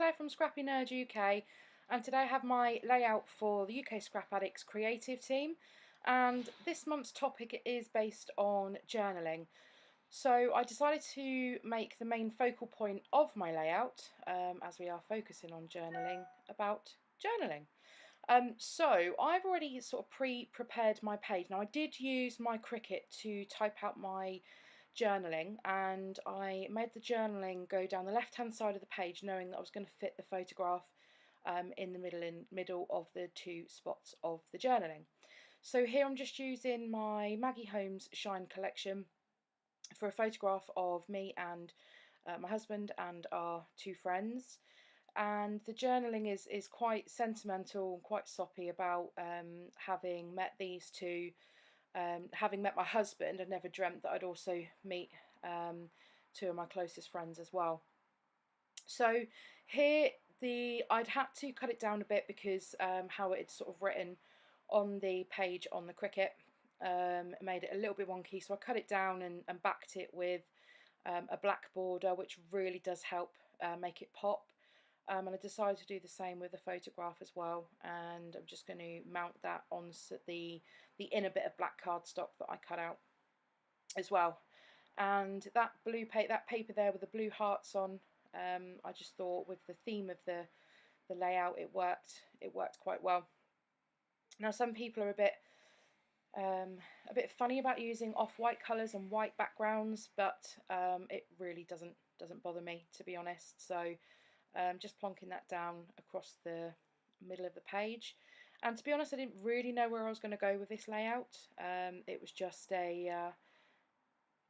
Claire from ScrappyNerdUK, and today I have my layout for the UK Scrap Addicts creative team, and this month's topic is based on journaling. So I decided to make the main focal point of my layout, as we are focusing on journaling, about journaling. So I've already sort of pre-prepared my page. Now I did use my Cricut to type out my journaling, and I made the journaling go down the left hand side of the page, knowing that I was going to fit the photograph in the middle of the two spots of the journaling. So here I'm just using my Maggie Holmes Shine collection for a photograph of me and my husband and our two friends. And the journaling is quite sentimental and quite soppy about having met these two. Having met my husband, I never dreamt that I'd also meet two of my closest friends as well. So here I'd had to cut it down a bit because how it's sort of written on the page on the Cricut made it a little bit wonky, so I cut it down and backed it with a black border, which really does help make it pop. And I decided to do the same with the photograph as well, and I'm just going to mount that on the inner bit of black cardstock that I cut out as well. And that that paper there with the blue hearts on, I just thought with the theme of the layout it worked quite well. Now some people are a bit funny about using off-white colours and white backgrounds, but it really doesn't bother me, to be honest. So just plonking that down across the middle of the page. And to be honest, I didn't really know where I was going to go with this layout. It was just a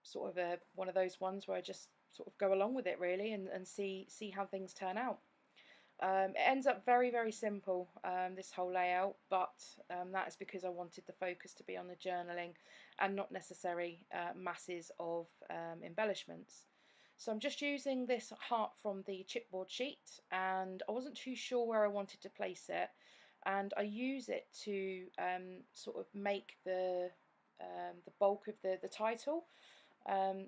sort of one of those ones where I just sort of go along with it really and see how things turn out. It ends up very simple, this whole layout, but that is because I wanted the focus to be on the journaling and not necessarily masses of embellishments. So I'm just using this heart from the chipboard sheet, and I wasn't too sure where I wanted to place it, and I use it to sort of make the bulk of the title.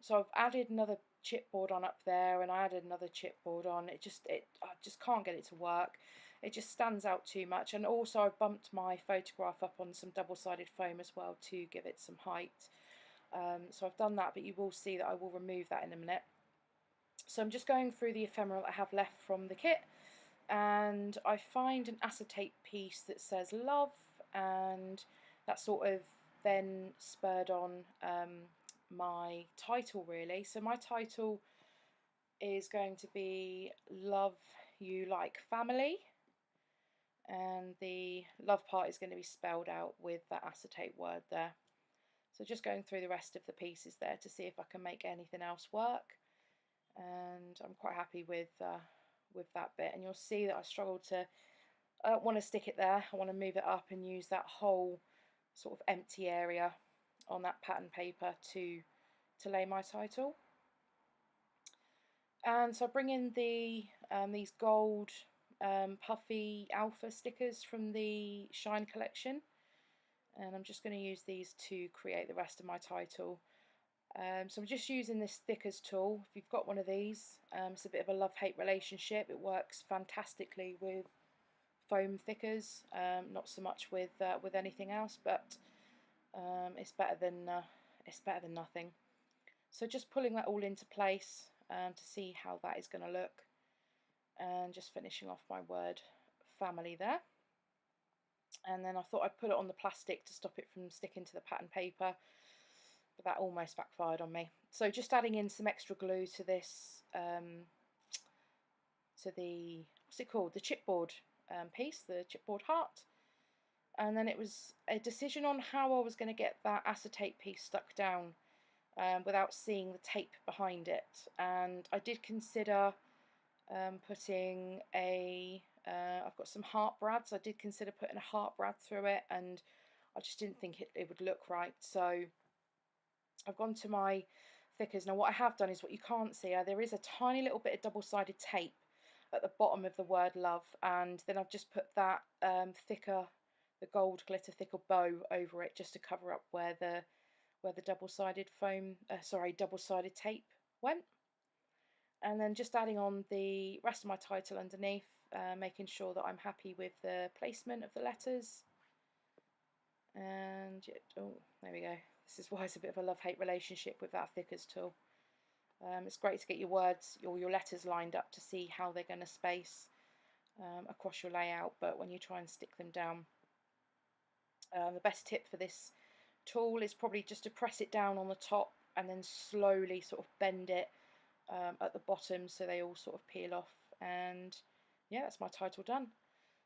So I've added another chipboard on up there, and I added another chipboard on. I just can't get it to work. It just stands out too much, and also I've bumped my photograph up on some double-sided foam as well to give it some height. So I've done that, but you will see that I will remove that in a minute. So I'm just going through the ephemeral I have left from the kit, and I find an acetate piece that says love, and that sort of then spurred on my title really. So my title is going to be Love You Like Family, and the love part is going to be spelled out with that acetate word there. So just going through the rest of the pieces there to see if I can make anything else work, and I'm quite happy with that bit. And you'll see that I struggled to, I don't want to stick it there, I want to move it up and use that whole sort of empty area on that pattern paper to lay my title. And so I bring in these gold puffy alpha stickers from the Shine collection, and I'm just going to use these to create the rest of my title. So I'm just using this thickers tool. If you've got one of these, it's a bit of a love-hate relationship. It works fantastically with foam thickers, not so much with anything else, but it's better than nothing. So just pulling that all into place to see how that is going to look, and just finishing off my word family there. And then I thought I'd put it on the plastic to stop it from sticking to the pattern paper, but that almost backfired on me. So just adding in some extra glue to this, to the, what's it called, the chipboard piece, the chipboard heart. And then it was a decision on how I was going to get that acetate piece stuck down without seeing the tape behind it. And I did consider putting I've got some heart brads. I did consider putting a heart brad through it, and I just didn't think it would look right. So I've gone to my thickers. Now what I have done is what you can't see, there is a tiny little bit of double-sided tape at the bottom of the word love, and then I've just put that thicker, the gold glitter thicker bow over it, just to cover up where the double-sided foam, double-sided tape went. And then just adding on the rest of my title underneath, making sure that I'm happy with the placement of the letters. And oh, there we go. This is why it's a bit of a love-hate relationship with that thickers tool. It's great to get your words or your letters lined up to see how they're going to space across your layout, but when you try and stick them down, the best tip for this tool is probably just to press it down on the top and then slowly sort of bend it at the bottom so they all sort of peel off. And yeah, that's my title done.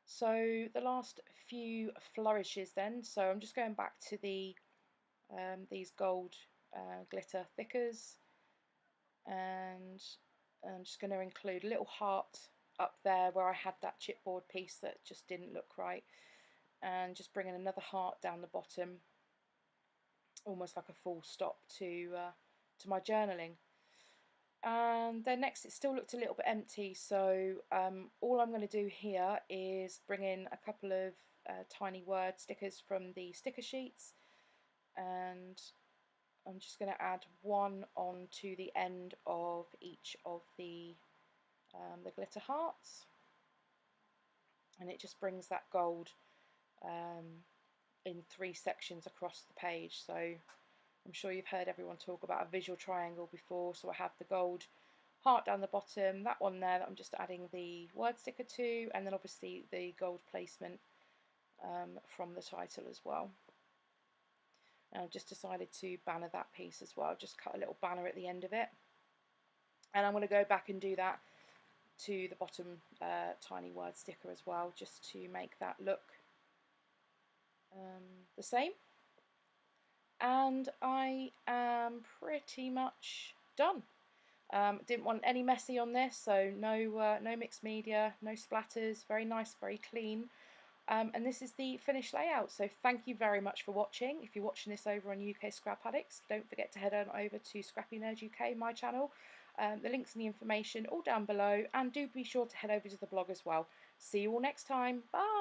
So the last few flourishes then, so I'm just going back to the these gold glitter thickers, and I'm just going to include a little heart up there where I had that chipboard piece that just didn't look right, and just bringing another heart down the bottom, almost like a full stop to my journaling. And then next, it still looked a little bit empty, so all I'm going to do here is bring in a couple of tiny word stickers from the sticker sheets, and I'm just going to add one onto the end of each of the glitter hearts, and it just brings that gold in 3 sections across the page. So I'm sure you've heard everyone talk about a visual triangle before, so I have the gold heart down the bottom, that one there that I'm just adding the word sticker to, and then obviously the gold placement from the title as well. And I've just decided to banner that piece as well, just cut a little banner at the end of it. And I'm going to go back and do that to the bottom tiny word sticker as well, just to make that look the same. And I am pretty much done. Didn't want any messy on this, so no mixed media, no splatters, very nice, very clean. And this is the finished layout. So thank you very much for watching. If you're watching this over on UK Scrap Addicts, don't forget to head on over to ScrappyNerdUK, my channel. The links and the information all down below, and do be sure to head over to the blog as well. See you all next time. Bye!